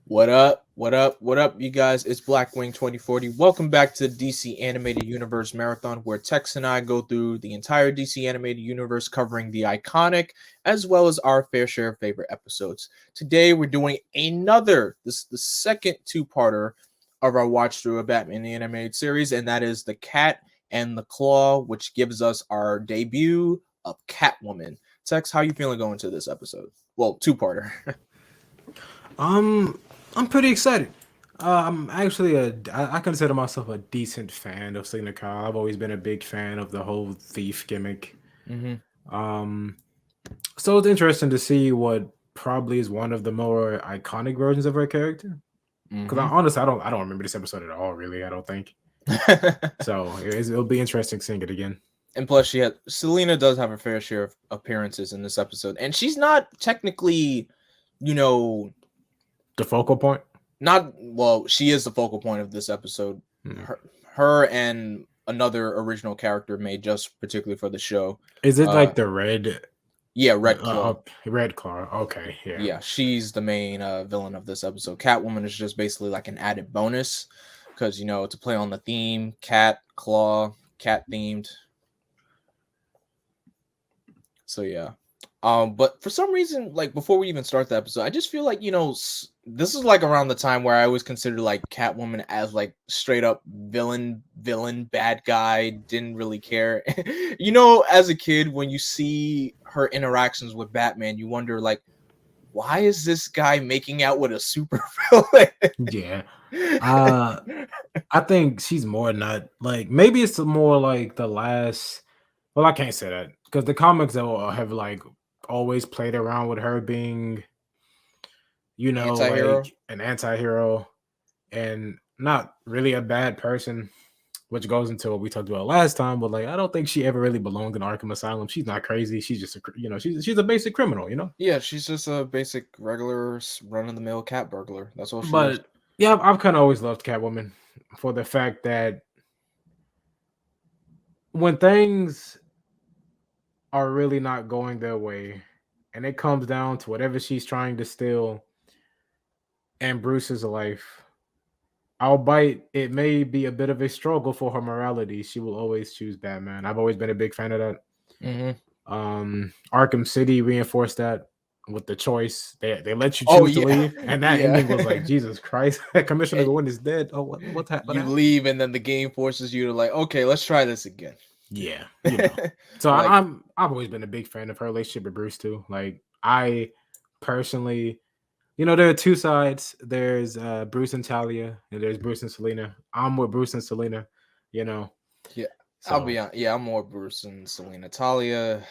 What up? What up? What up, you guys? It's Blackwing 2040. Welcome back to DC Animated Universe Marathon, where Tex and I go through the entire DC Animated Universe, covering the iconic as well as our fair share of favorite episodes. Today, we're doing this is the second two-parter of our watch through of Batman the Animated Series, and that is The Cat and the Claw, which gives us our debut of Catwoman. Tex, how you feeling going to this episode? Well, two-parter. I'm pretty excited. I'm actually I consider myself a decent fan of Selena Kyle. I've always been a big fan of the whole thief gimmick. Mm-hmm. Um, so it's interesting to see what probably is one of the more iconic versions of her character. Because honestly, I don't remember this episode at all. Really, I don't think. So it'll be interesting seeing it again. And plus, Selena does have a fair share of appearances in this episode, and she's not technically, the focal point. She is the focal point of this episode. Her and another original character made just particularly for the show. Is it like the red? Yeah, Red Claw. Red Claw. Okay, yeah. Yeah, she's the main villain of this episode. Catwoman is just basically like an added bonus because to play on the theme, cat themed. So yeah. But for some reason, like before we even start the episode, I just feel like this is like around the time where I always considered like Catwoman as like straight up villain, bad guy, didn't really care. As a kid, when you see her interactions with Batman, you wonder like, why is this guy making out with a super villain? Yeah. I think she's more not like, maybe it's more like the last. Well, I can't say that because the comics have like always played around with her being, Anti-hero? like an anti-hero and not really a bad person, which goes into what we talked about last time. But like, I don't think she ever really belonged in Arkham Asylum. She's not crazy. She's just she's a basic criminal. Yeah, she's just a basic regular run-of-the-mill cat burglar. That's all she is. Yeah, I've kind of always loved Catwoman for the fact that when things are really not going their way and it comes down to whatever she's trying to steal and Bruce's life, albeit it may be a bit of a struggle for her morality, she will always choose Batman. I've always been a big fan of that. Arkham City reinforced that with the choice. They let you choose to leave, and that ending was like, Jesus Christ, Commissioner Gordon is dead. Oh, what's happening? You leave, and then the game forces you to like, okay, let's try this again. Yeah, So like, I've always been a big fan of her relationship with Bruce too. Like I personally, there are two sides. There's Bruce and Talia, and there's Bruce and Selena. I'm with Bruce and Selena. Yeah, so, I'll be honest. Yeah, I'm more Bruce and Selena. Talia,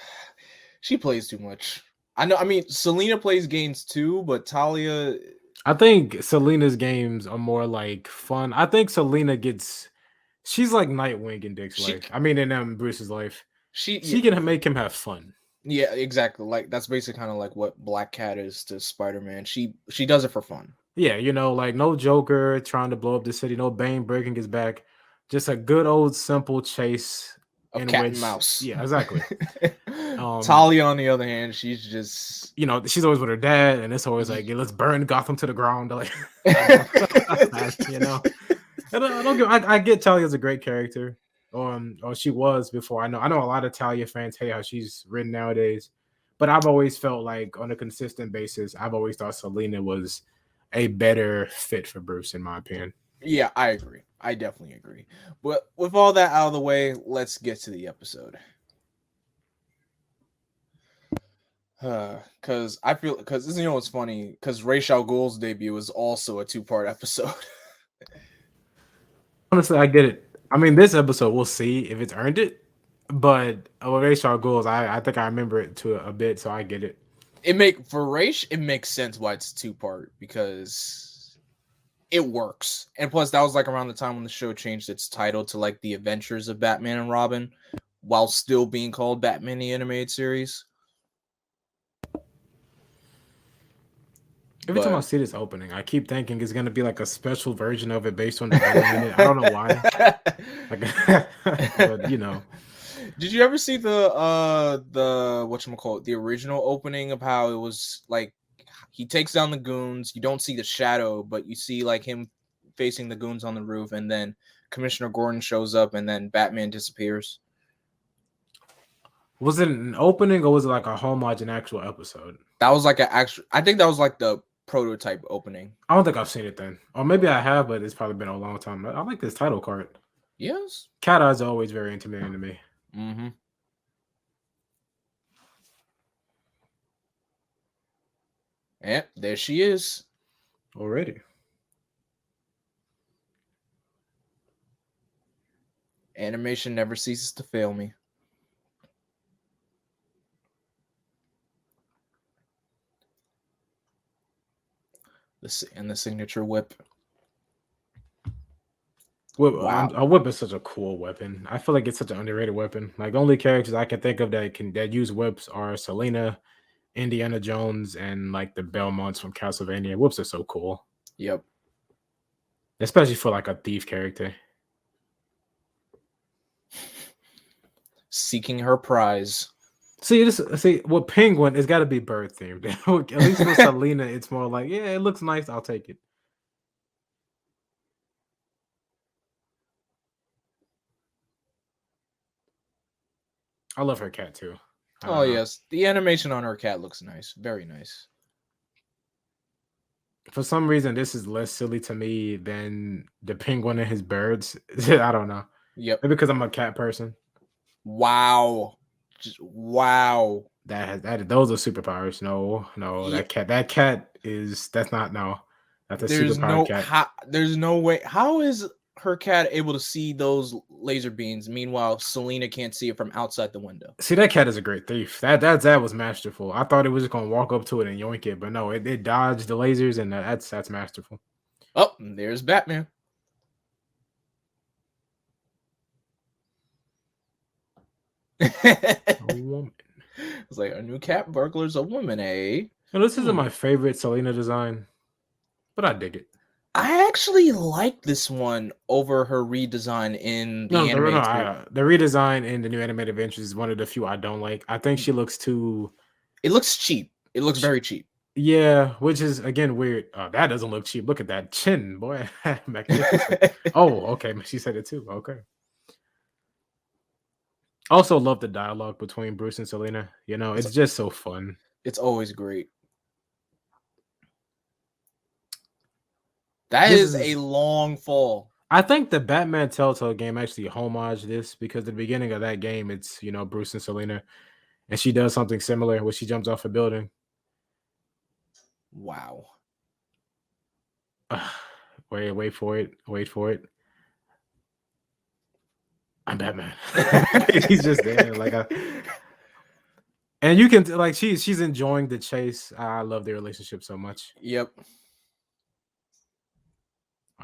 she plays too much. I know. I mean, Selena plays games too, but Talia. I think Selena's games are more like fun. I think Selena she's like Nightwing in Dick's life. I mean, in Bruce's life, she can make him have fun. Yeah, exactly. Like that's basically kind of like what Black Cat is to Spider-Man. She does it for fun. Yeah, like no Joker trying to blow up the city, no Bane breaking his back, just a good old simple chase of cat and mouse. Yeah, exactly. Talia, on the other hand, she's just she's always with her dad, and it's always like, yeah, let's burn Gotham to the ground. Like, I get Talia's a great character. Or she was before. I know a lot of Talia fans hate how she's written nowadays, but I've always felt like on a consistent basis, I've always thought Selena was a better fit for Bruce, in my opinion. Yeah, I agree. I definitely agree. But with all that out of the way, let's get to the episode. Because what's funny? Because Ra's al Ghul's debut is also a two-part episode. Honestly, I get it. I mean, this episode, we'll see if it's earned it. But with Ra's al Ghul, I think I remember it to a bit, so I get it. It makes sense why it's two-part because it works. And plus, that was like around the time when the show changed its title to like The Adventures of Batman and Robin, while still being called Batman the Animated Series. Every time I see this opening, I keep thinking it's gonna be like a special version of it based on the minute. I don't know why. But Did you ever see the whatchamacallit, the original opening of how it was like he takes down the goons. You don't see the shadow, but you see like him facing the goons on the roof, and then Commissioner Gordon shows up, and then Batman disappears. Was it an opening or was it like a homage, an actual episode? That was like I think that was like the prototype opening. I don't think I've seen it then. Or maybe I have, but it's probably been a long time. I like this title card. Yes. Cat Eyes are always very intimidating to me. Mm-hmm. Yeah, there she is. Already. Animation never ceases to fail me. And the signature whip. Wow. A whip is such a cool weapon. I feel like it's such an underrated weapon. Like only characters I can think of that use whips are Selena, Indiana Jones, and like the Belmonts from Castlevania. Whips are so cool. Yep. Especially for like a thief character. Seeking her prize. See, with Penguin, it's got to be bird themed. At least with Selena, it's more like, yeah, it looks nice. I'll take it. I love her cat too. Oh yes, the animation on her cat looks nice. Very nice. For some reason, this is less silly to me than the penguin and his birds. I don't know. Yep. Maybe because I'm a cat person. Wow. Just wow. Those are superpowers. No, yeah. That cat is that's not no. That's a superpower cat. There's no way. How is her cat able to see those laser beams? Meanwhile, Selena can't see it from outside the window. See, that cat is a great thief. That was masterful. I thought it was just gonna walk up to it and yoink it, but no, it dodged the lasers, and that's masterful. Oh, there's Batman. A woman. It's like a new cat burglar's a woman, eh? Now, this isn't my favorite Selena design, but I dig it. I actually like this one over her redesign in the animated. The redesign in the new animated adventures is one of the few I don't like. I think she looks too. It looks cheap. It looks very cheap. Yeah, which is again weird. That doesn't look cheap. Look at that chin, boy. Magnificent. Oh, okay. She said it too. Okay. Also love the dialogue between Bruce and Selena. You know, it's just so fun. It's always great. This is a long fall. I think the Batman Telltale game actually homaged this because at the beginning of that game, it's, Bruce and Selena, and she does something similar where she jumps off a building. Wow. Wait for it. I'm Batman. He's just there. And you can she's enjoying the chase. I love their relationship so much. Yep.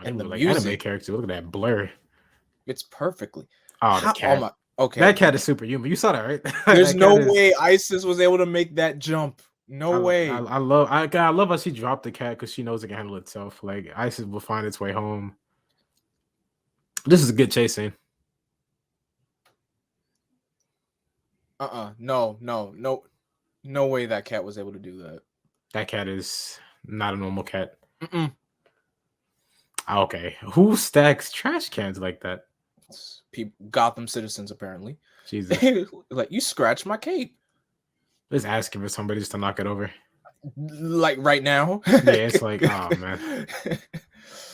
And the anime character, look at that blur. It's perfectly. Oh, the cat. Okay. That cat is superhuman. You saw that, right? There's no way Isis was able to make that jump. No way. I love how she dropped the cat because she knows it can handle itself. Like Isis will find its way home. This is a good chase scene. No way that cat was able to do that. That cat is not a normal cat. Okay, who stacks trash cans like that? Gotham citizens, apparently. Jesus. Like, you scratched my cape. Just asking for somebody just to knock it over. Like right now? Yeah, it's like, oh man.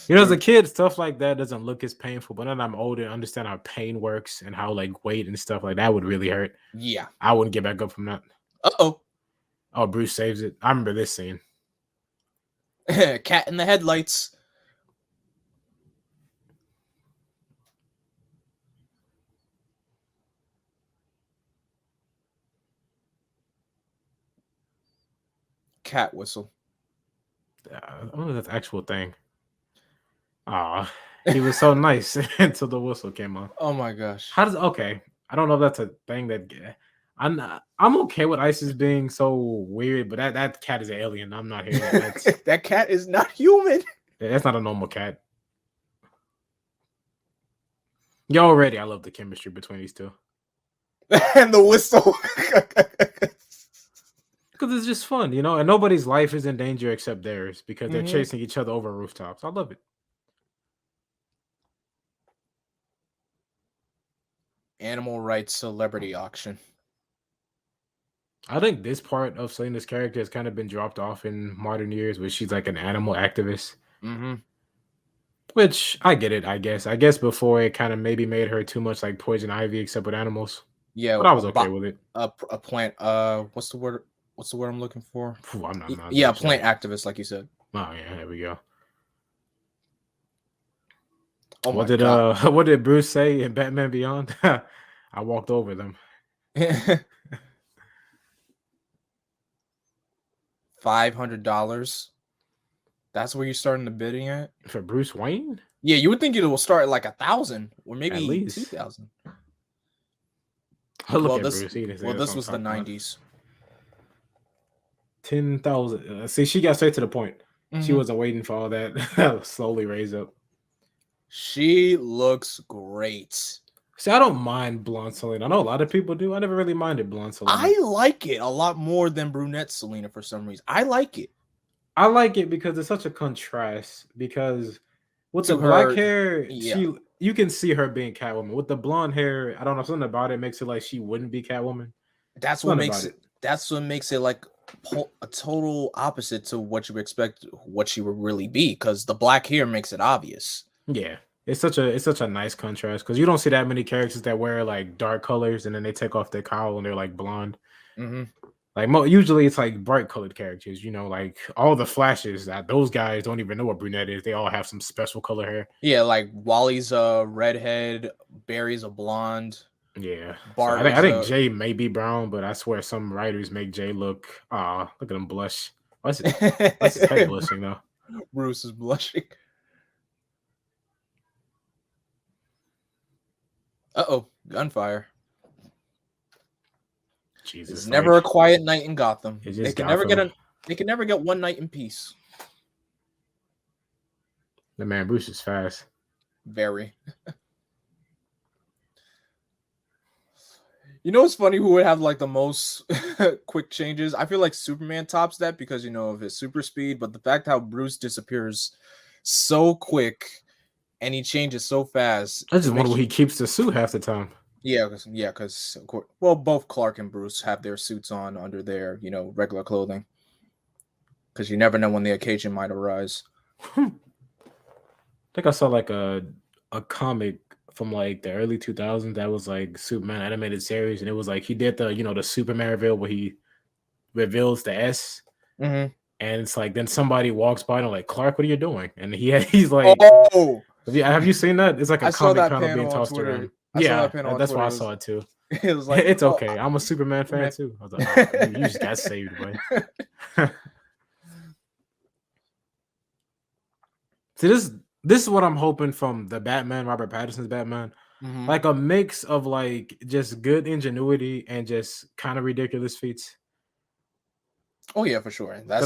As a kid, stuff like that doesn't look as painful, but now that I'm older and understand how pain works and how weight and stuff like that would really hurt. Yeah. I wouldn't get back up from that. Uh-oh. Oh, Bruce saves it. I remember this scene. Cat in the headlights. Cat whistle. That's the actual thing. Aw, he was so nice until the whistle came on. Oh my gosh. Okay. I don't know if that's a thing that I'm okay with Isis being so weird, but that cat is an alien. I'm not hearing that. That cat is not human. That's not a normal cat. Already I love the chemistry between these two. And the whistle. Because it's just fun, you know, and nobody's life is in danger except theirs because they're Mm-hmm. chasing each other over rooftops. I love it. Animal rights celebrity auction. I think this part of Selena's character has kind of been dropped off in modern years, where she's like an animal activist. Mm-hmm. Which I get it, I guess. I guess before it kind of maybe made her too much like Poison Ivy, except with animals. Yeah, But I was okay with it. a plant. What's the word? What's the word I'm looking for? Phew, I'm not Yeah, that sure. plant activist, like you said. Oh yeah, there we go. Oh my god. What did Bruce say in Batman Beyond? I walked over them. $500. That's where you're starting the bidding at. For Bruce Wayne? Yeah, you would think it will start at like 1,000 or At maybe least. 2,000. Look Well, at this Bruce. He didn't say well, that's this what was the I'm talking about. 90s. 10,000. See, she got straight to the point. She Mhm. wasn't waiting for all that slowly raise up. She looks great. See, I don't mind blonde Selena. I know a lot of people do. I never really minded blonde Selena. I like it a lot more than brunette Selena for some reason. I like it. I like it because it's such a contrast. Because with To the black her, hair, yeah. you can see her being Catwoman. With the blonde hair, I don't know, something about it makes it like she wouldn't be Catwoman. That's what Something makes about it. That's what makes it like a total opposite to what you expect what she would really be. Because the black hair makes it obvious. Yeah. It's such a nice contrast because you don't see that many characters that wear like dark colors and then they take off their cowl and they're like blonde. Mm-hmm. Like usually it's like bright colored characters, you know, like all the Flashes. Those guys don't even know what brunette is. They all have some special color hair. Yeah, like Wally's a redhead, Barry's a blonde. Yeah, so Bart I is think a. Jay may be brown, but I swear some writers make Jay look. Look at him blush. What's his head blushing though? Bruce is blushing. Uh-oh, gunfire. Jesus, It's never a quiet night in Gotham. They can never get one night in peace. The man Bruce is fast. Very. You know what's funny? Who would have like the most quick changes? I feel like Superman tops that because of his super speed, but the fact how Bruce disappears so quick and he changes so fast. I just wonder where he keeps the suit half the time. Yeah, because well, both Clark and Bruce have their suits on under their regular clothing. Because you never know when the occasion might arise. I think I saw like a comic from like the early 2000s that was like Superman animated series, and it was like he did the Superman reveal where he reveals the S, mm-hmm. and it's like then somebody walks by and I'm like, Clark, what are you doing? And he's like, oh, have you seen that? It's like a comic panel being tossed around. Yeah, that's why I saw it too. It was like it's okay. I'm a Superman fan too. I was like, oh, you just got saved, boy. See, this is what I'm hoping from the Batman, Robert Pattinson's Batman. Mm-hmm. Like a mix of like just good ingenuity and just kind of ridiculous feats. Oh yeah, for sure. I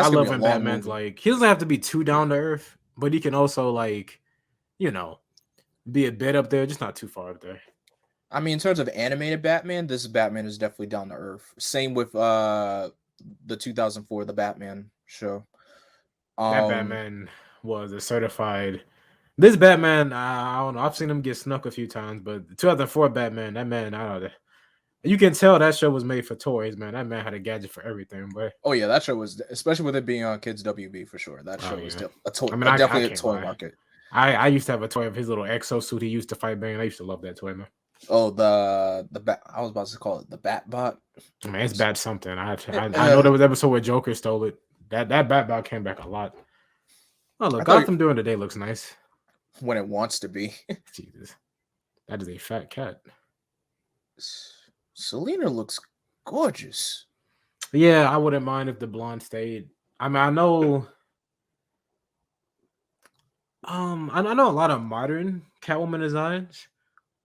love when Batman's movie. Like he doesn't have to be too down to earth, but he can also like, be a bit up there, just not too far up there. I mean, in terms of animated Batman, this Batman is definitely down to earth. Same with the 2004 The Batman show. That Batman was a certified. This Batman, I don't know. I've seen him get snuck a few times, but the 2004 Batman, that man, I don't know. You can tell that show was made for toys, man. That man had a gadget for everything, boy. Oh yeah, that show was, especially with it being on Kids WB for sure. That show was a toy. I mean, definitely a toy market. I used to have a toy of his little exosuit he used to fight Bane. I used to love that toy, man. Oh, the bat. I was about to call it the Batbot. Man, it's Bat something. I know there was an episode where Joker stole it. That Batbot came back a lot. Oh look, Gotham during the day looks nice. When it wants to be. Jesus, that is a fat cat. Selena looks gorgeous. Yeah, I wouldn't mind if the blonde stayed. I mean, I know. I know a lot of modern Catwoman designs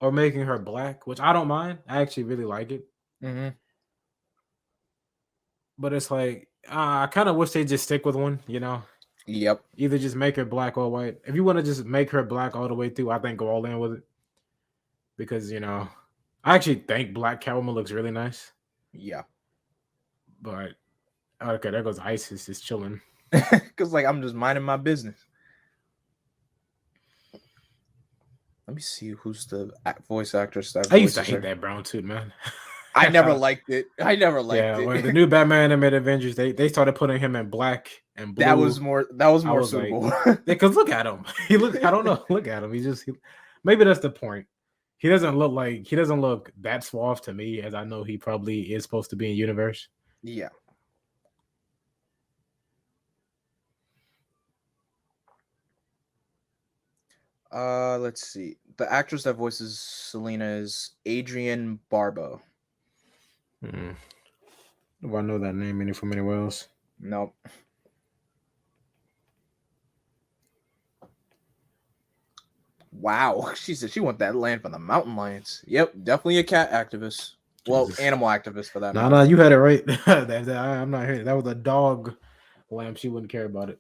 are making her black, which I don't mind. I actually really like it. Mm-hmm. But it's like I kind of wish they just stick with one, Yep. Either just make her black or white. If you want to just make her black all the way through, I think go all in with it. Because I actually think Black Catwoman looks really nice. Yeah. But okay, there goes ISIS just chilling. Because like I'm just minding my business. Let me see who's the voice actress that I used to voices hate her. that brown suit, man. I never liked it. I never liked Yeah, when the it. new Batman animated Avengers, they started putting him in black and That blue. was more. That was I more was like, suitable. because look at him. He look. I don't know. Look at him. Maybe that's the point. He doesn't look that suave to me, as I know he probably is supposed to be in universe. Yeah. Let's see. The actress that voices Selena is Adrienne Barbeau. Do I know that name any from anywhere else? Nope. Wow. She said she want that land from the mountain lions. Yep, definitely a cat activist. Well, Jesus. animal activist for that No, matter. you had it right. I'm not here. That was a dog lamb. She wouldn't care about it.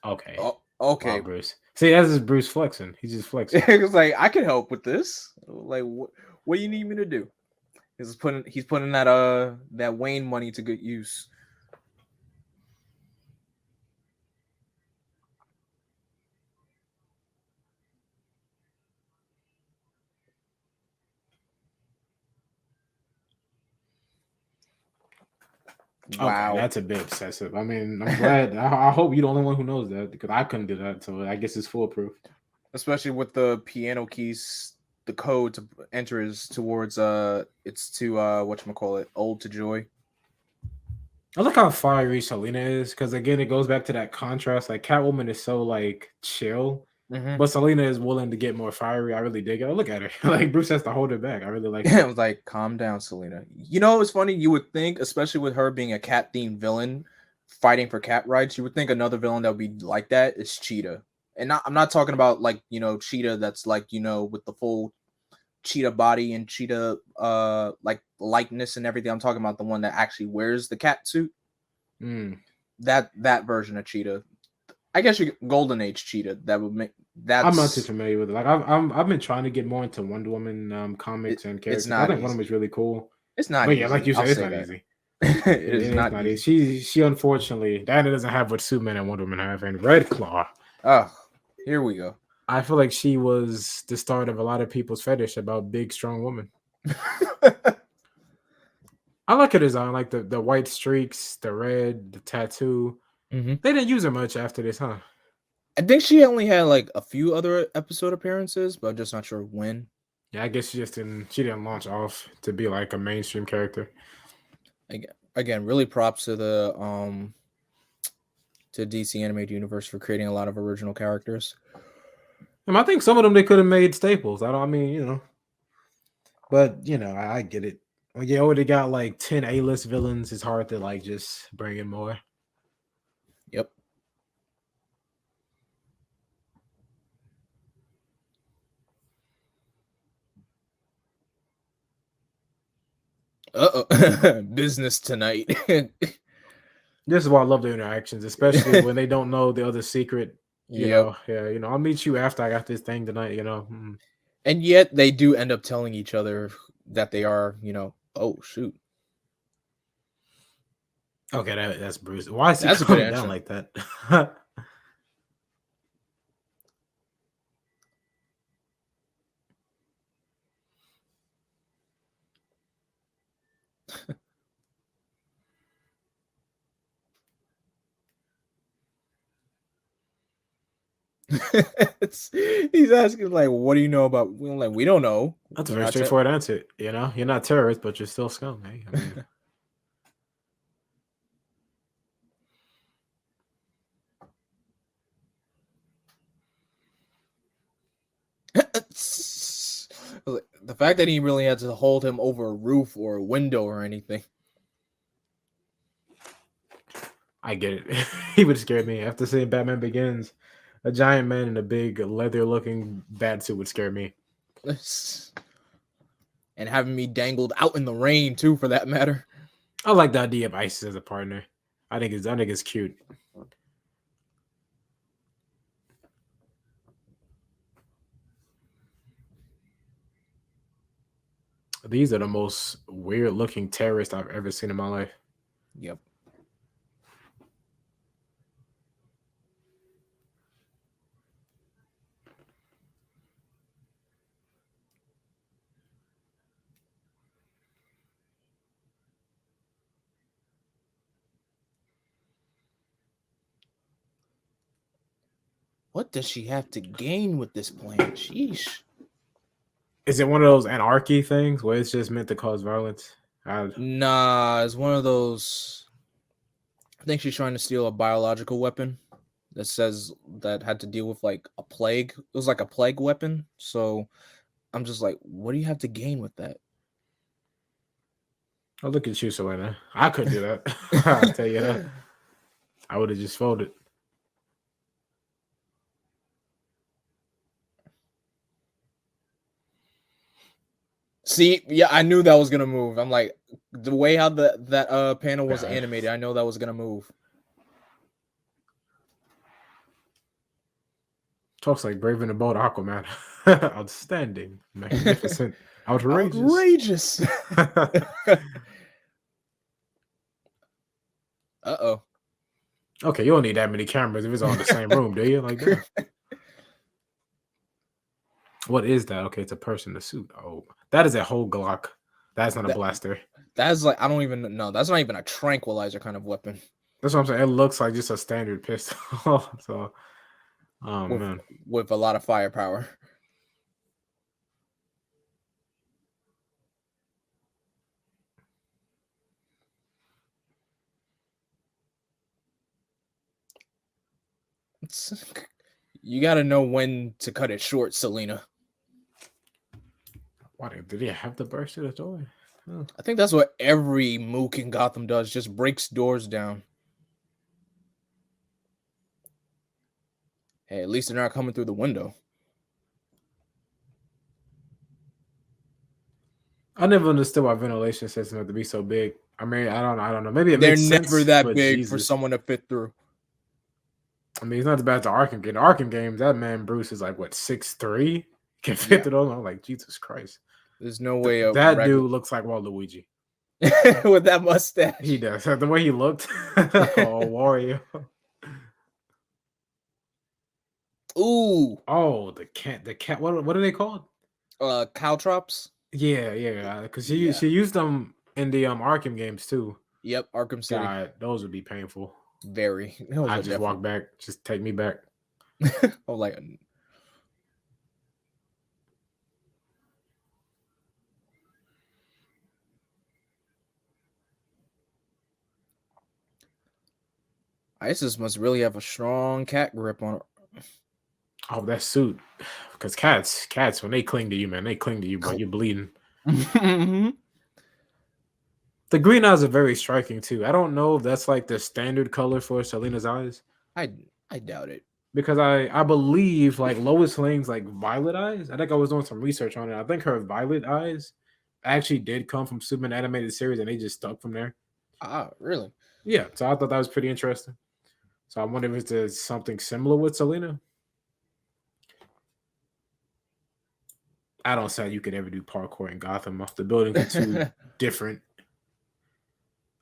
Okay. Oh, okay. Wow, Bruce. See, that's just Bruce flexing. He's just flexing. It's like I can help with this. Like, what do you need me to do? He's putting that Wayne money to good use. Okay, Wow. that's a bit obsessive. I mean, I'm glad. I hope you're the only one who knows that, because I couldn't do that. So I guess it's foolproof. Especially with the piano keys, the code to enter is towards it's to whatchamacallit, Old to Joy. I like how fiery Selena is, because again, it goes back to that contrast. Like Catwoman is so like chill, but Selena is willing to get more fiery. I really dig it. Look at her. Like Bruce has to hold her back. I really like I it. was like, calm down, Selena. You know, it's funny. You would think, especially with her being a cat themed villain, fighting for cat rights, you would think another villain that would be like that is Cheetah. And I'm not talking about like Cheetah that's like with the full cheetah body and cheetah like likeness and everything. I'm talking about the one that actually wears the cat suit. That version of cheetah. I guess you Golden Age cheetah. That would make that. I'm not too familiar with it. Like I've been trying to get more into Wonder Woman comics and It's characters. I not think easy. Wonder Woman's really cool. It's not But easy. yeah, like you said, I'll it's say not that. easy. It is not easy. She unfortunately Diana doesn't have what Superman and Wonder Woman have, and Red Claw. Oh, here we go. I feel like she was the start of a lot of people's fetish about big, strong women. I like her design, like the white streaks, the red, the tattoo. Mm-hmm. They didn't use her much after this, huh? I think she only had like a few other episode appearances, but I'm just not sure when. Yeah, I guess she didn't launch off to be like a mainstream character. Again, really props to the to DC Animated Universe for creating a lot of original characters. I think some of them they could have made staples. But I get it. When you already got like 10 A-list villains, it's hard to like just bring in more. Yep. Business tonight. This is why I love the interactions, especially when they don't know the other secret. I'll meet you after I got this thing tonight. And yet they do end up telling each other that they are, oh shoot. Okay, that's Bruce. Why is he coming down like that? He's asking like, what do you know about? Like, we don't know. That's a very straightforward answer. You're not terrorist, but you're still scum. Hey, I mean, the fact that he really had to hold him over a roof or a window or anything. I get it. He would scare me after seeing Batman Begins. A giant man in a big leather-looking bat suit would scare me. And having me dangled out in the rain too, for that matter. I like the idea of ISIS as a partner. I think it's cute. These are the most weird looking terrorists I've ever seen in my life. Yep. What does she have to gain with this plan? Sheesh. Is it one of those anarchy things where it's just meant to cause violence? Nah, it's one of those. I think she's trying to steal a biological weapon that says that had to deal with like a plague. It was like a plague weapon. So I'm just like, what do you have to gain with that? Oh, look at you, Selena. I couldn't do that. I'll tell you that. I would have just folded. See, yeah, I knew that was gonna move. I'm like, the way how that panel was Yeah. animated, I know that was gonna move. Talks like Brave in the Bold Aquaman. Outstanding. Magnificent. Outrageous. Uh-oh. Okay, you don't need that many cameras if it's all in the same room, do you? Like that. What is that? Okay, it's a person in a suit. Oh, that is a whole Glock. That's not a blaster. That's like, I don't even know. That's not even a tranquilizer kind of weapon. That's what I'm saying. It looks like just a standard pistol. So, oh man, with a lot of firepower. You got to know when to cut it short, Selena. What did he have to burst through the door? Oh. I think that's what every mook in Gotham does, just breaks doors down. Hey, at least they're not coming through the window. I never understood why ventilation systems have to be so big. I mean, I don't know. Maybe it They're makes sense. never that but big Jesus. for someone to fit through. I mean, it's not as bad as the Arkham game. The Arkham games, that man Bruce is like what 6'3", can fit through those. I'm like, Jesus Christ. There's no way that dude looks like Waluigi with that mustache. He does. The way he looked, oh Wario. Ooh. Oh, the cat. What are they called? Caltrops. Yeah. Because she used them in the Arkham games too. Yep, Arkham City. God, those would be painful. Very. I just walk back. Just take me back. I'm like. Isis must really have a strong cat grip on her. Oh, that suit. Because cats, when they cling to you, man, they cling to you, but you're bleeding. The green eyes are very striking too. I don't know if that's like the standard color for Selena's eyes. I doubt it. Because I believe like Lois Lane's like violet eyes. I think I was doing some research on it. I think her violet eyes actually did come from Superman animated series, and they just stuck from there. Ah, really? Yeah. So I thought that was pretty interesting. So I wonder if there's something similar with Selena. I don't say you could ever do parkour in Gotham. The buildings are too different.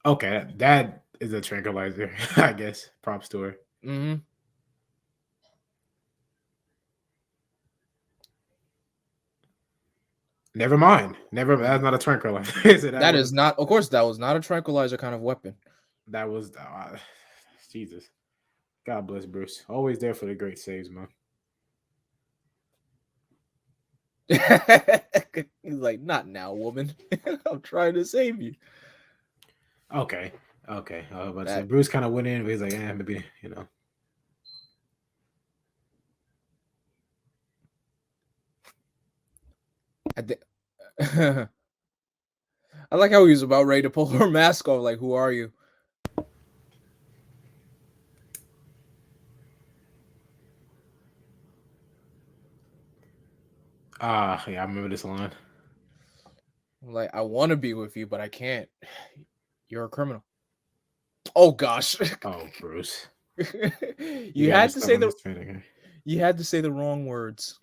Okay, that is a tranquilizer, I guess. Props to her. Mm-hmm. Never mind. That's not a tranquilizer. That is not. Of course, that was not a tranquilizer kind of weapon. That was Jesus. God bless Bruce. Always there for the great saves, man. He's like, not now, woman. I'm trying to save you. Okay. I was about to say Bruce kind of went in, but he's like, maybe, you know. I like how he was about ready to pull her mask off. Like, who are you? Yeah, I remember this line. Like, I want to be with you, but I can't. You're a criminal. Oh gosh. Oh, Bruce. You had to say You had to say the wrong words.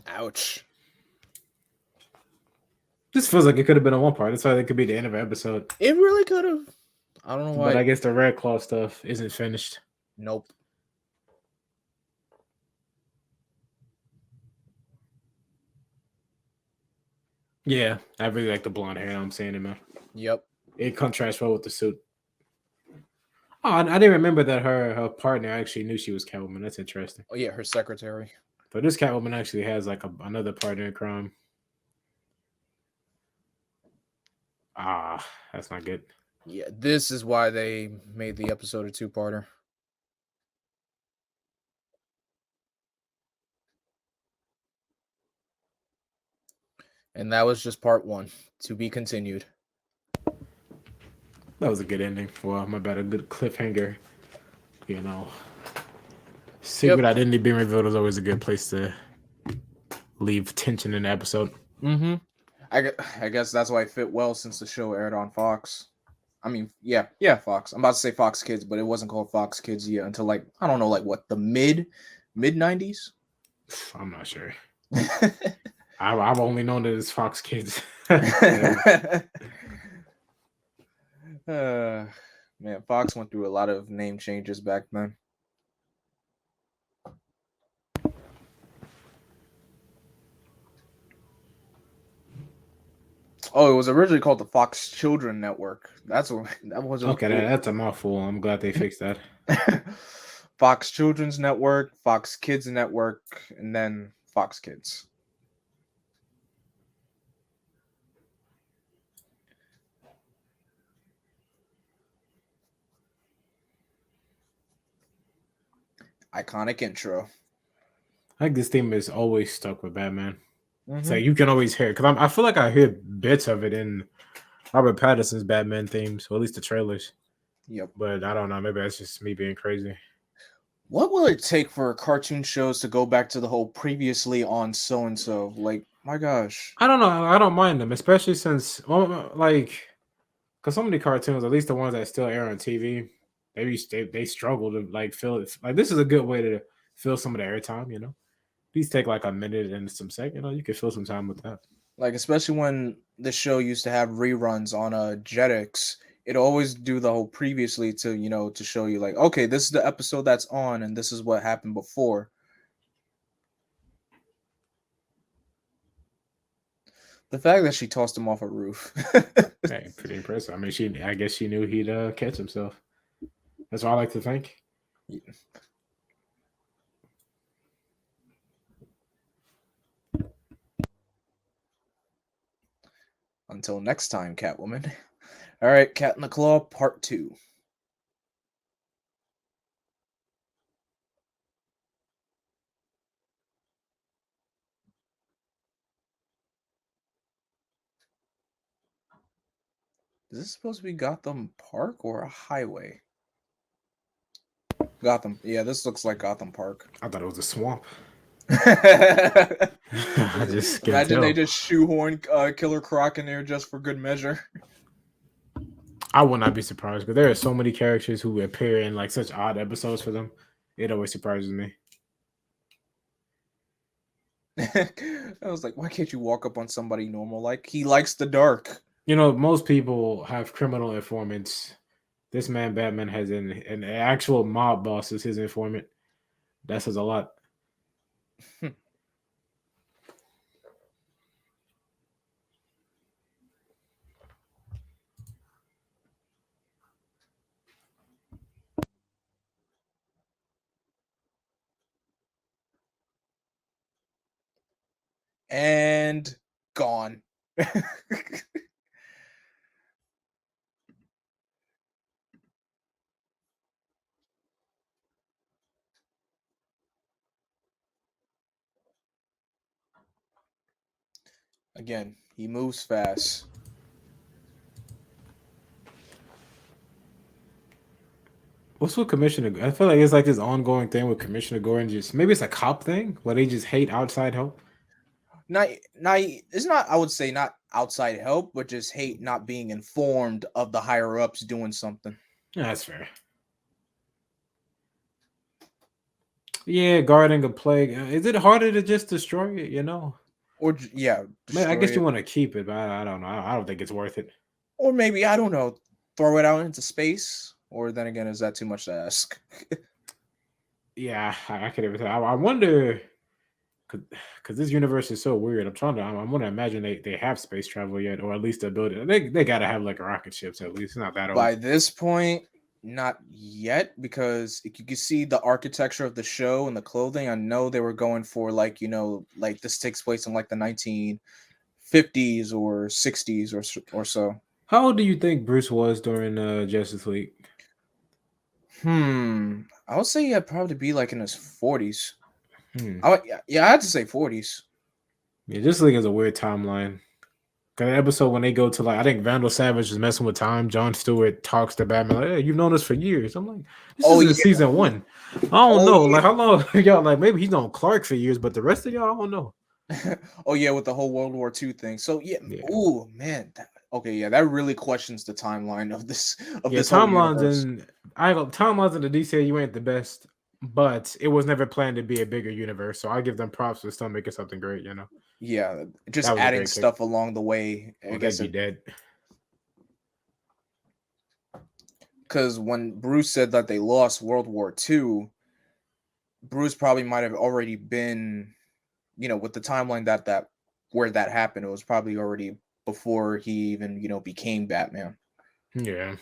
Ouch. This feels like it could have been a one part. That's why it could be the end of an episode. It really could have. I don't know why. But I guess the Red Claw stuff isn't finished. Nope. Yeah, I really like the blonde hair. I'm saying it, man. Yep. It contrasts well with the suit. Oh, I didn't remember that her partner actually knew she was Catwoman. That's interesting. Oh yeah, her secretary. So this Catwoman actually has like another partner in crime. Ah, that's not good. Yeah, this is why they made the episode a two-parter. And that was just part one. To be continued. That was a good ending. Well, my bad. A good cliffhanger. You know, secret identity being revealed is always a good place to leave tension in the episode. Mm-hmm. I guess that's why it fit well since the show aired on Fox. I mean, yeah, Fox. I'm about to say Fox Kids, but it wasn't called Fox Kids yet until like I don't know, like what the mid '90s. I'm not sure. I've only known it as Fox Kids. Man, Fox went through a lot of name changes back then. Oh, it was originally called the Fox Children Network. That's what that was. Okay, that's a mouthful. I'm glad they fixed that. Fox Children's Network, Fox Kids Network, and then Fox Kids. Iconic intro. I think this theme is always stuck with Batman. Mm-hmm. It's like you can always hear it because I feel like I hear bits of it in Robert Pattinson's Batman themes, or at least the trailers. Yep. But I don't know. Maybe that's just me being crazy. What will it take for cartoon shows to go back to the whole previously on so and so? Like, my gosh. I don't know. I don't mind them, especially since, well, like, because so many cartoons, at least the ones that still air on TV, they struggle to like fill it. Like, this is a good way to fill some of the airtime. You know, these take like a minute and some second. You know, you can fill some time with that. Like, especially when the show used to have reruns on Jetix, it always do the whole previously to show you like, okay, this is the episode that's on and this is what happened before. The fact that she tossed him off a roof. Hey, pretty impressive. I mean, I guess she knew he'd catch himself. That's what I like to think. Yeah. Until next time, Catwoman. All right, Cat in the Claw, Part 2. Is this supposed to be Gotham Park or a highway? Gotham. Yeah, this looks like Gotham Park. I thought it was a swamp. I just imagine they just shoehorn Killer Croc in there just for good measure. I would not be surprised because there are so many characters who appear in like such odd episodes for them. It always surprises me. I was like, why can't you walk up on somebody normal? Like, he likes the dark. You know, most people have criminal informants. This man, Batman, has an actual mob boss as his informant. That says a lot. And gone. Again, he moves fast. What's with Commissioner? I feel like it's like this ongoing thing with Commissioner Gordon. Just maybe it's a cop thing where they just hate outside help. Not, it's not. I would say not outside help, but just hate not being informed of the higher ups doing something. Yeah, that's fair. Yeah, guarding a plague. Is it harder to just destroy it? You know, Or yeah, I destroy guess you it, want to keep it, but I don't know. I don't think it's worth it. or maybe I don't know, throw it out into space. Or then again, is that too much to ask? Yeah, I could even say. I wonder because this universe is so weird. I want to imagine they have space travel yet, or at least the ability. They gotta have like rocket ships at least. It's not that old. By this point, not yet, because you can see the architecture of the show and the clothing. I know they were going for like like this takes place in like the 1950s or 60s or so. How old do you think Bruce was during Justice League? I would say he'd probably be like in his 40s. Hmm. Yeah, I had to say 40s. Yeah, Justice League is a weird timeline. Cause the episode when they go to like I think Vandal Savage is messing with time. John Stewart talks to Batman like, "Hey, you've known us for years." I'm like, "This Oh is in yeah, season one." I don't oh know. yeah. Like how long y'all like? Maybe he's known Clark for years, but the rest of y'all I don't know. Oh yeah, with the whole World War II thing. So yeah, Yeah, oh man. Okay, yeah, that really questions the timeline of this yeah. whole Timelines universe. and I go timelines in the DCAU ain't the best, but it was never planned to be a bigger universe. So I give them props for still making something great. You know, Yeah, just that was a adding great pick. stuff along the way. I Oh, they'd guess be dead. because when Bruce said that they lost World War II, Bruce probably might have already been, with the timeline that where that happened, it was probably already before he even, became Batman. Yeah,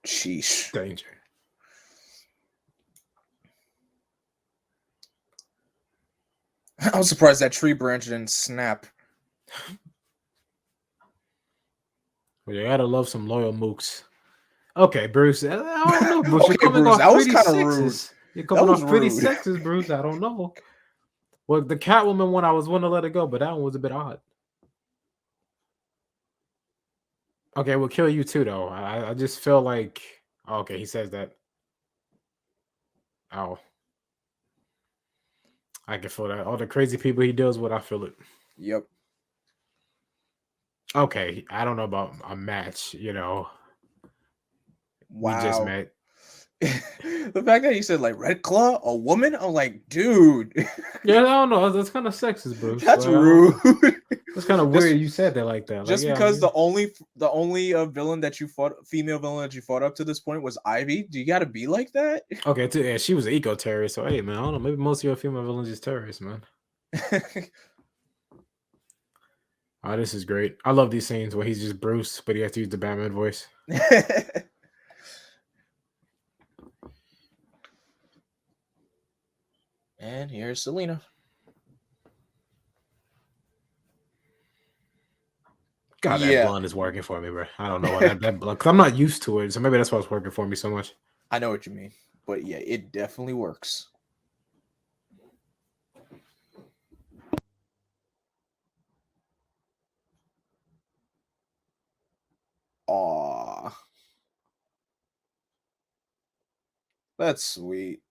Sheesh. danger. I was surprised that tree branch didn't snap. Well, you gotta love some loyal mooks. Okay, Bruce. I don't know, Bruce. You're Okay, coming Bruce, off that was pretty kind of rude. sexist. You're That coming was off pretty rude. sexist, Bruce. I don't know. Well, the Catwoman one, I was willing to let it go, but that one was a bit odd. Okay, we'll kill you too, though. I just feel like. Okay, he says that. Oh, I can feel that. All the crazy people he deals with, I feel it. Yep. Okay, I don't know about a match. We just Wow. met. The fact that you said like Red Claw, a woman, I'm like, dude, Yeah, I don't know. That's kind of sexist, Bruce. that's Like, I don't rude. know. That's kind of just weird. You said that like that. Like, just yeah, because the only villain that you fought, female villain that you fought up to this point was Ivy, do you got to be like that? okay, too, yeah, she was an eco terrorist. So hey, man, I don't know. Maybe most of your female villains is terrorists, man. Oh, this is great. I love these scenes where he's just Bruce, but he has to use the Batman voice. And here's Selena. God, that Yeah, blonde is working for me, bro. I don't know why that blonde, because I'm not used to it. So maybe that's why it's working for me so much. I know what you mean, but yeah, it definitely works. Aw, that's sweet.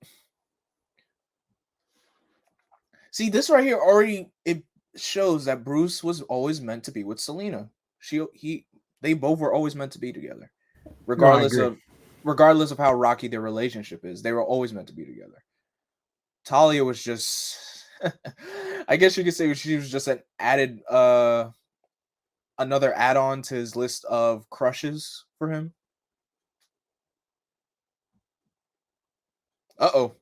See, this right here already it shows that Bruce was always meant to be with Selena. They both were always meant to be together, No, I regardless agree. of regardless of how rocky their relationship is. They were always meant to be together. Talia was just, I guess you could say she was just an added, another add-on to his list of crushes for him. Uh oh.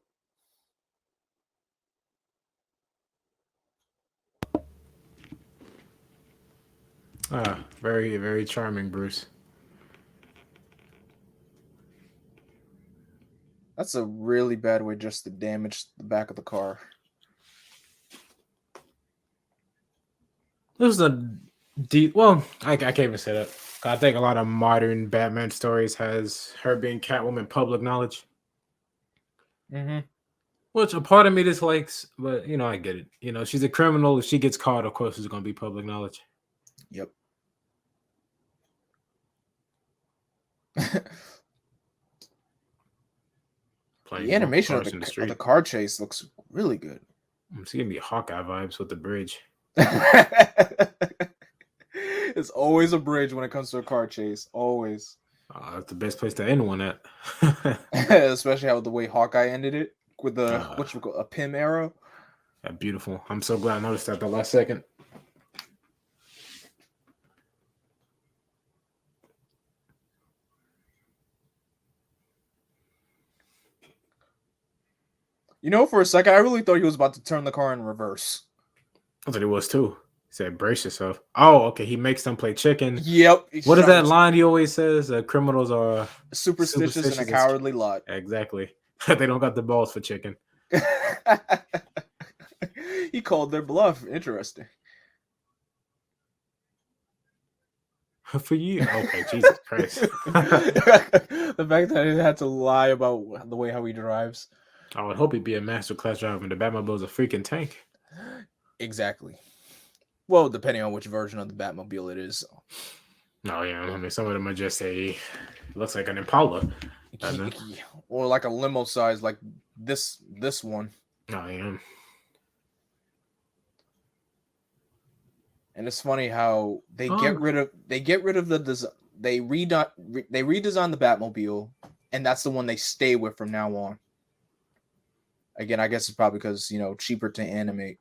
Very, very charming, Bruce. That's a really bad way just to damage the back of the car. This is a deep. Well, I can't even say that. I think a lot of modern Batman stories has her being Catwoman public knowledge, Mm-hmm. which a part of me dislikes. But I get it. She's a criminal. If she gets caught, of course, it's going to be public knowledge. Yep. The Playing bumper animation of cars the in the of the street. car chase looks really good. It's giving me Hawkeye vibes with the bridge. It's It's always a bridge when it comes to a car chase. Always. That's the best place to end one at. Especially how the way Hawkeye ended it with the a Pym arrow. Yeah, beautiful. I'm so glad I noticed that the last second. You know, for a second, I really thought he was about to turn the car in reverse. I thought he was too. He said, "Brace yourself." Oh, okay. He makes them play chicken. Yep. What is that line he always says? Criminals are superstitious and a cowardly lot. Exactly. They don't got the balls for chicken. He called their bluff. Interesting. For you. Okay, Jesus Christ. The fact that he had to lie about the way how he drives. I would hope he'd be a master class driver. The Batmobile is a freaking tank. Exactly. Well, depending on which version of the Batmobile it is. Oh, yeah. I mean, some of them are just looks like an Impala. Or like a limo size, like this one. Oh, yeah. And it's funny how they get rid of the design. They redesign the Batmobile, and that's the one they stay with from now on. Again, I guess it's probably because, cheaper to animate.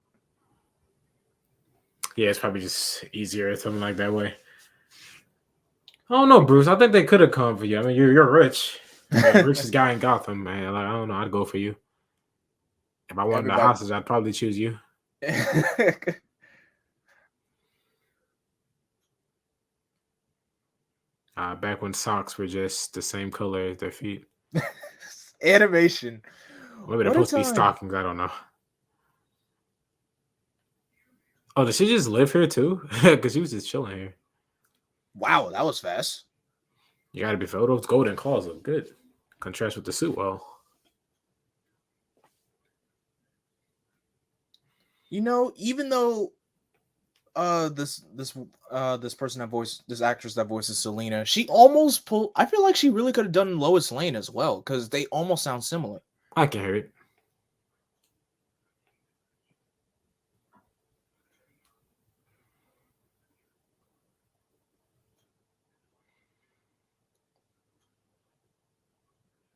Yeah, it's probably just easier or something like that way. I don't know, Bruce. I think they could have come for you. I mean, you're rich. You're the richest guy in Gotham, man. Like, I don't know. I'd go for you. If I wanted a hostage, I'd probably choose you. Back when socks were just the same color as their feet. Animation. Maybe they're supposed to be stockings. I don't know. Oh, does she just live here too? Because she was just chilling here. Wow, that was fast. You gotta be fair. Those golden claws look good. Contrast with the suit well. Even though this actress that voices Selena, she almost pulled. I feel like she really could have done Lois Lane as well, because they almost sound similar. I can hear it.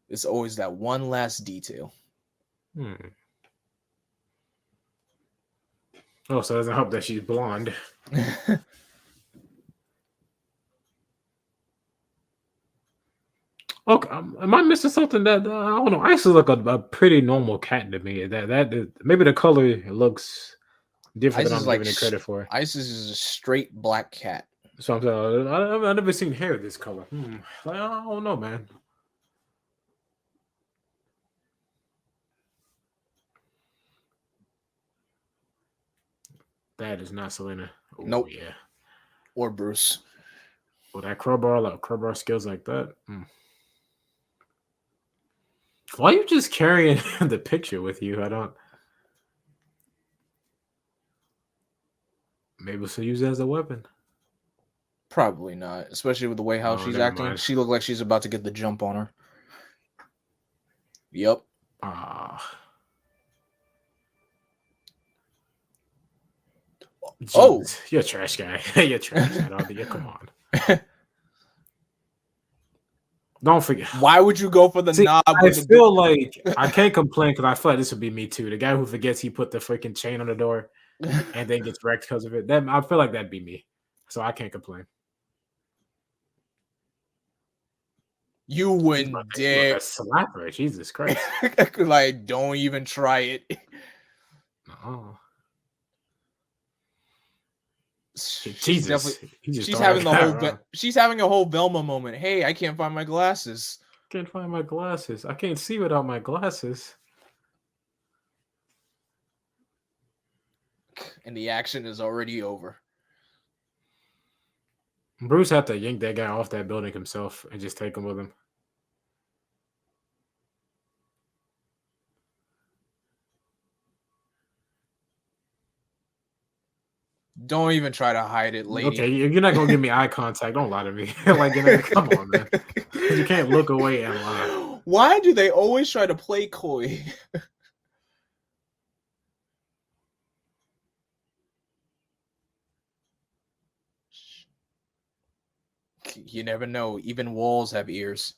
It's always that one last detail. Oh, so it doesn't help that she's blonde. Okay, am I missing something? That I don't know. Ice is like a pretty normal cat to me. That maybe the color looks different than I'm giving it credit for. Ice is a straight black cat. So I've never seen hair this color. Like, I don't know, man. That is not Selena. Ooh, nope. Yeah. Or Bruce. Well, that crowbar skills like that. Why are you just carrying the picture with you? I don't. Maybe she'll use it as a weapon. Probably not, especially with the way how she's acting. Mind. She looked like she's about to get the jump on her. Yep. Oh, you're a trash guy. You're a trash guy. Come on. Don't forget. Why would you go for the knob? I feel like I can't complain because I feel like this would be me too. The guy who forgets he put the freaking chain on the door and then gets wrecked because of it. I feel like that'd be me. So I can't complain. You wouldn't dare slap her. Jesus Christ. Like, don't even try it. No. Jesus. She's having a whole Velma moment. Hey, I can't find my glasses. Can't find my glasses. I can't see without my glasses. And the action is already over. Bruce had to yank that guy off that building himself and just take him with him. Don't even try to hide it, lady. Okay, you're not gonna give me eye contact. Don't lie to me. Like, come on, man. You can't look away and lie. Why do they always try to play coy? You never know. Even walls have ears.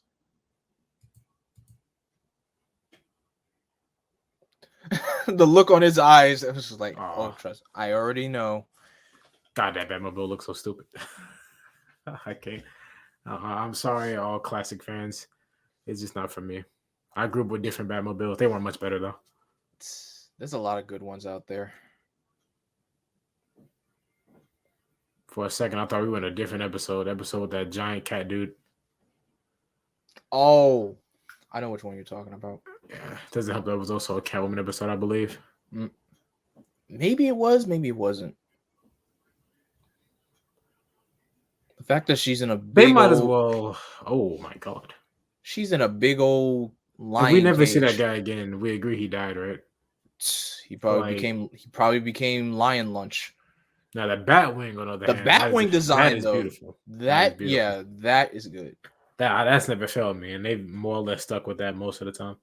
The look on his eyes, it was just like, oh, trust. I already know. God, that Batmobile looks so stupid. I can't. I'm sorry, all classic fans. It's just not for me. I grew up with different Batmobiles. They weren't much better though. There's a lot of good ones out there. For a second, I thought we were in a different episode with that giant cat dude. Oh, I know which one you're talking about. Yeah, doesn't help that it was also a Catwoman episode, I believe. Maybe it was, maybe it wasn't. The fact that she's in a big they might as well. Oh my god. She's in a big old lion If we never cage. see that guy again, we agree he died, right? He probably became lion lunch. Now the Batwing, on the other hand, Batwing design that is though, beautiful. that is beautiful. Yeah, that is good. That's never failed me, and they've more or less stuck with that most of the time.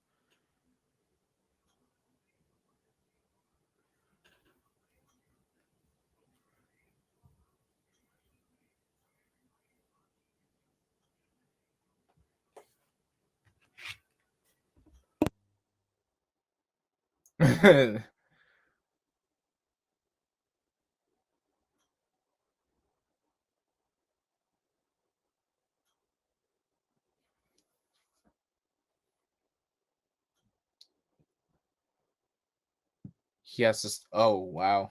He has this. Oh wow.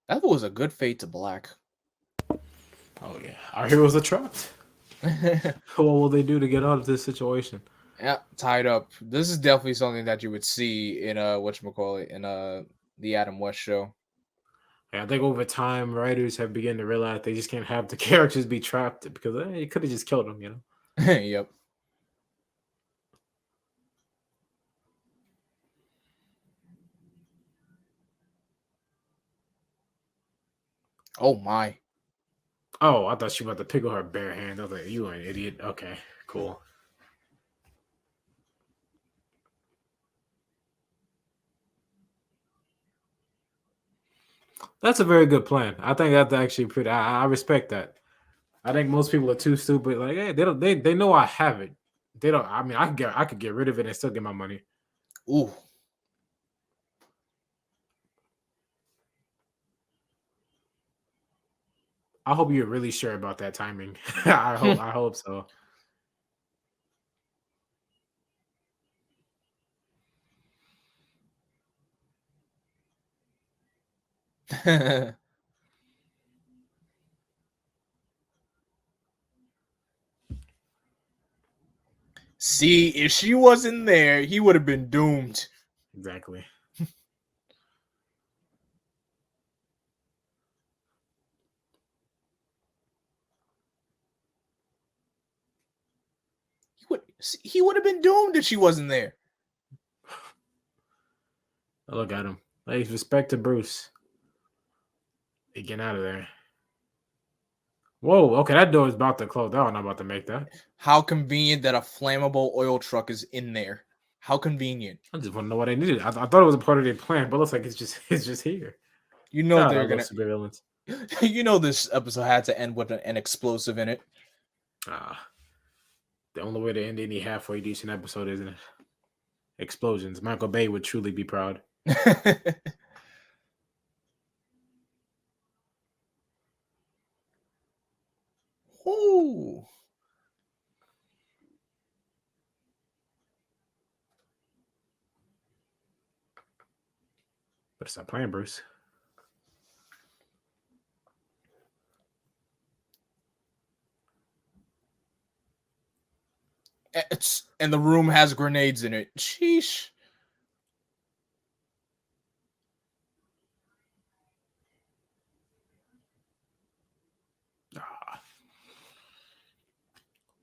That was a good fade to black. Oh yeah, our heroes are trapped. What will they do to get out of this situation? Yeah, tied up. This is definitely something that you would see in whatchamacallit, in the Adam West show. Yeah, I think over time, writers have begun to realize they just can't have the characters be trapped because you could have just killed them, you know. Yep. Oh my. Oh, I thought she was about to pick up her bare hand. I was like, you an idiot. Okay, cool. That's a very good plan. I think that's actually pretty. I respect that. I think most people are too stupid. Like, hey, they know I have it. They don't. I mean, I could get rid of it and still get my money. Ooh. I hope you're really sure about that timing. I hope so. See, if she wasn't there, he would have been doomed. Exactly. He would have been doomed if she wasn't there. Look at him. Like, respect to Bruce. Hey, get out of there. Whoa, okay, that door is about to close. I'm not about to make that. How convenient that a flammable oil truck is in there. How convenient. I just want to know what they needed. I thought it was a part of their plan, but it looks like it's just here. You know they're gonna super villains. You know this episode had to end with an explosive in it. The only way to end any halfway decent episode, isn't it? Explosions. Michael Bay would truly be proud. Ooh. But stop playing, Bruce. And the room has grenades in it. Sheesh.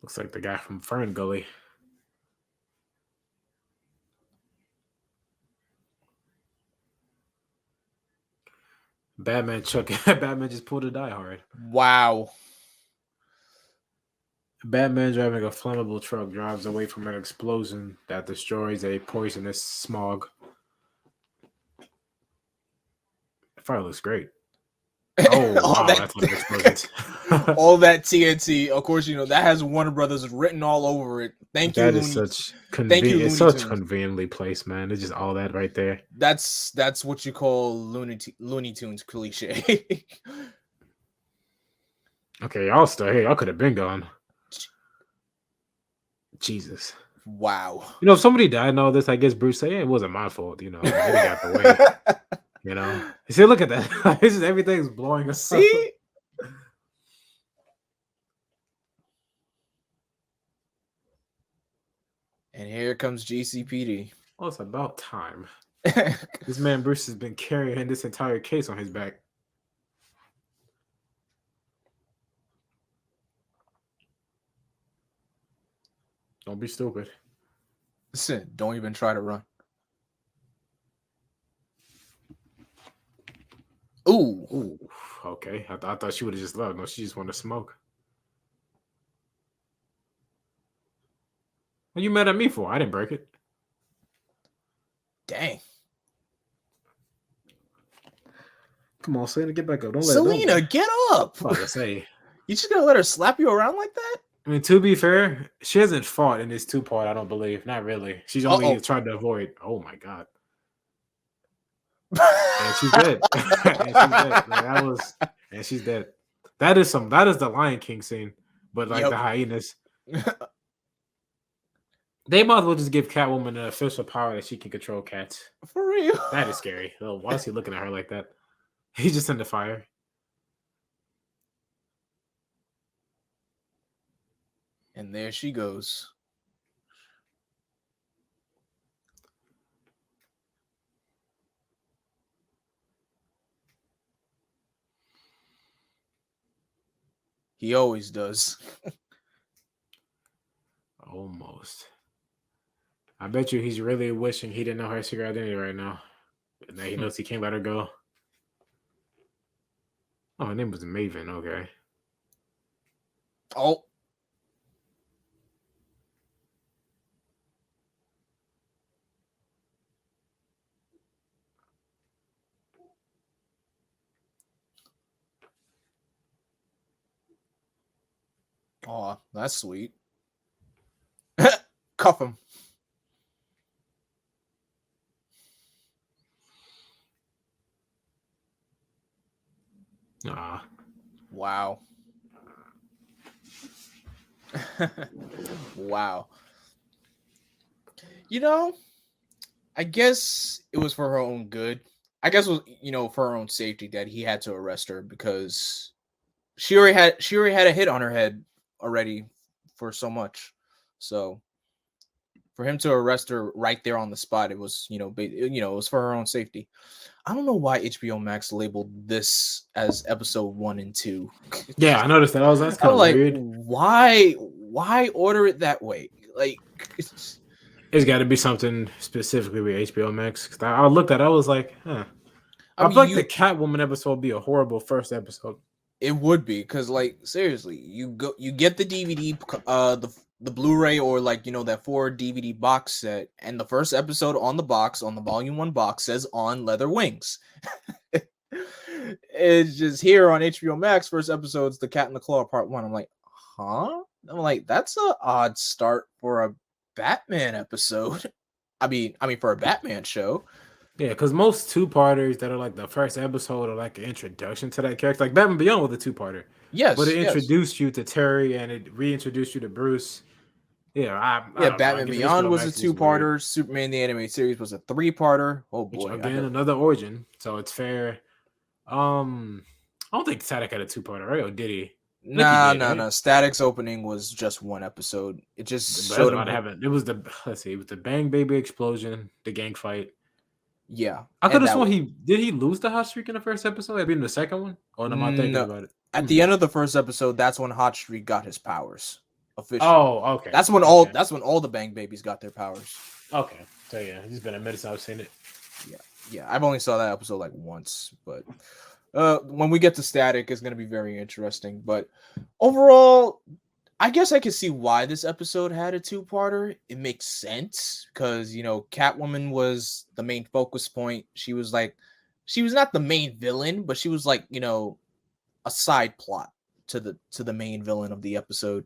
Looks like the guy from Fern Gully. Batman just pulled a Die Hard. Wow. Batman driving a flammable truck drives away from an explosion that destroys a poisonous smog. The fire looks great. Oh wow, that's a lot of explosions. All that TNT, of course, you know that has Warner Brothers written all over it. Thank you, That is Looney. such Thank you, convenient. It's Looney such Tunes. conveniently placed, man. It's just all that right there. That's what you call Looney Tunes cliche. Okay, y'all still here. Y'all could have been gone. Jesus. Wow. You know, if somebody died and all this, I guess Bruce say, "Hey, it wasn't my fault." You know, they got the way. You know, see, look at that. It's just everything's blowing up. See? And here comes GCPD. Oh, it's about time. This man Bruce has been carrying this entire case on his back. Don't be stupid. Listen, don't even try to run. Ooh. Ooh, okay. I thought she would have just left. No, she just wanted to smoke. What you mad at me for? I didn't break it. Dang. Come on, Selena, get back up. Don't Selena, get up. Like I say, You just gonna let her slap you around like that? I mean, to be fair, she hasn't fought in this 2-part. I don't believe. Not really. She's only tried to avoid. Oh my god. And she's dead. And she's dead. Like, that was. And she's dead. That is the Lion King scene, but like the hyenas. They might as well just give Catwoman an official power that she can control cats. For real. That is scary. Oh, why is he looking at her like that? He's just in the fire. And there she goes. He always does. Almost. I bet you he's really wishing he didn't know her secret identity right now. And that he knows he can't let her go. Oh, her name was Maven. Okay. Oh. Oh, that's sweet. Cuff him. Wow. Wow. You know, I guess it was for her own good. I guess it was, for her own safety that he had to arrest her because she already had a hit on her head already for so much. So for him to arrest her right there on the spot, it was, it was for her own safety. I don't know why HBO Max labeled this as episode 1 and 2. Yeah, I noticed that. That's kind of like, weird. Why order it that way? Like, it's got to be something specifically with HBO Max. Cause I looked at it, I was like, huh. I feel like the Catwoman episode would be a horrible first episode. It would be, because like seriously, you get the DVD, the Blu-ray, or like that 4 DVD box set, and the first episode on the box, on the Volume 1 box, says "On Leather Wings." It's just here on HBO Max. First episode's The Cat in the Claw Part 1. I'm like, huh? I'm like, that's an odd start for a Batman episode. I mean for a Batman show. Yeah, because most 2-parters that are like the first episode are like an introduction to that character. Like Batman Beyond was a 2-parter. Yes. But it introduced you to Terry and it reintroduced you to Bruce. Yeah, Batman Beyond was a 2-parter. Superman the Animated Series was a 3-parter. Oh boy. Which, again, another origin. So it's fair. I don't think Static had a 2-parter, right? Or did he? No. Right? Static's opening was just 1 episode. It just showed him. It was the Bang Baby explosion, the gang fight. Yeah, I could have sworn did he lose the hot streak in the first episode? Maybe in the second one? Or am I thinking about it? At the end of the first episode, that's when Hot Streak got his powers officially. Oh, okay. That's when all the Bang Babies got their powers. Okay, so yeah, it's been a minute since I've seen it. Yeah. I've only saw that episode like once, but when we get to Static, it's gonna be very interesting. But overall, I guess I could see why this episode had a two-parter. It makes sense because, Catwoman was the main focus point. She was not the main villain, but she was like, a side plot to the main villain of the episode.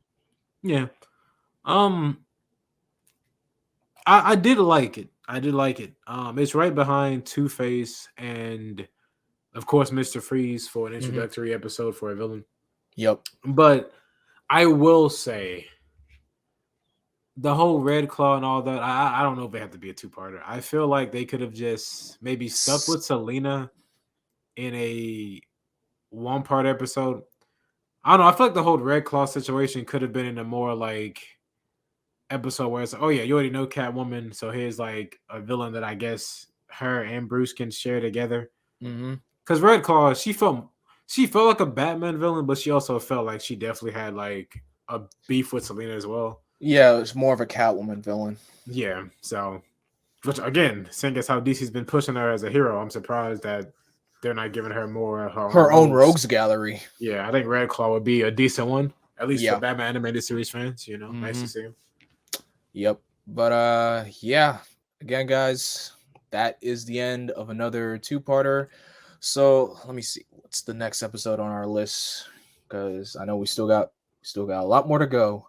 Yeah. I did like it. I did like it. It's right behind Two-Face and of course Mr. Freeze for an introductory episode for a villain. Yep. But I will say the whole Red Claw and all that, I don't know if they have to be a two-parter. I feel like they could have just maybe stuck with Selena in a one-part episode. I don't know. I feel like the whole Red Claw situation could have been in a more like episode where it's like, oh yeah, you already know Catwoman, so here's like a villain that I guess her and Bruce can share together. Because Red Claw, she felt like a Batman villain, but she also felt like she definitely had like a beef with Selena as well. Yeah, it was more of a Catwoman villain. Yeah, so which again, seeing as how DC's been pushing her as a hero, I'm surprised that they're not giving her more her own rogues gallery. Yeah, I think Red Claw would be a decent one, at least Yeah. for Batman animated series fans. Nice to see him. Yep. But yeah. Again, guys, that is the end of another two-parter. So let me see what's the next episode on our list, because I know we still got a lot more to go.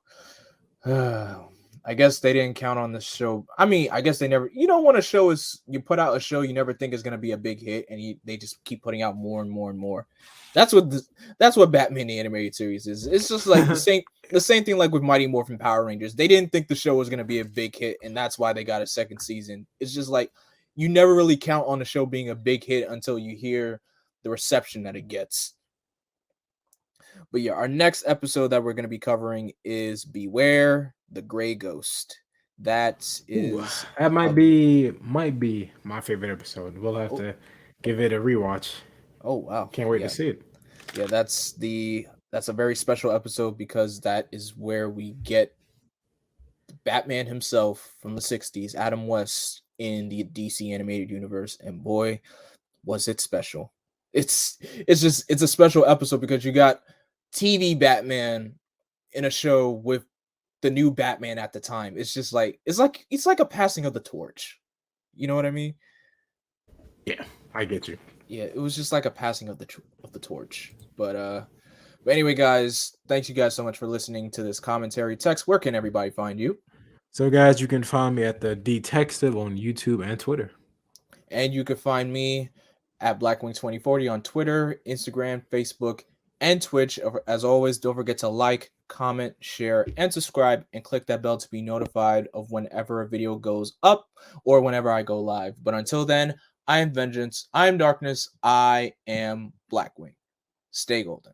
I guess they didn't count on the show. I mean, I guess they never. When a show is, you put out a show you never think is going to be a big hit, and they just keep putting out more and more and more. That's what Batman the animated series is. It's just like the same thing like with Mighty Morphin Power Rangers. They didn't think the show was going to be a big hit, and that's why they got a second season. It's just like you never really count on the show being a big hit until you hear the reception that it gets. But yeah, our next episode that we're going to be covering is Beware the Gray Ghost. That might be my favorite episode. We'll have to give it a rewatch. Oh wow. Can't wait to see it. Yeah, that's a very special episode because that is where we get Batman himself from the 60s, Adam West, in the DC animated universe, and boy, was it special. It's a special episode because you got TV Batman in a show with the new Batman at the time. It's just like it's like a passing of the torch. You know what I mean? Yeah, I get you. Yeah, it was just like a passing of the torch. But anyway, guys, thanks you guys so much for listening to this commentary. Tex, where can everybody find you? So, guys, you can find me at the Detective on YouTube and Twitter. And you can find me at Blackwing2040 on Twitter, Instagram, Facebook, and Twitch. As always, don't forget to like, comment, share, and subscribe, and click that bell to be notified of whenever a video goes up or whenever I go live. But until then, I am Vengeance, I am Darkness, I am Blackwing. Stay golden.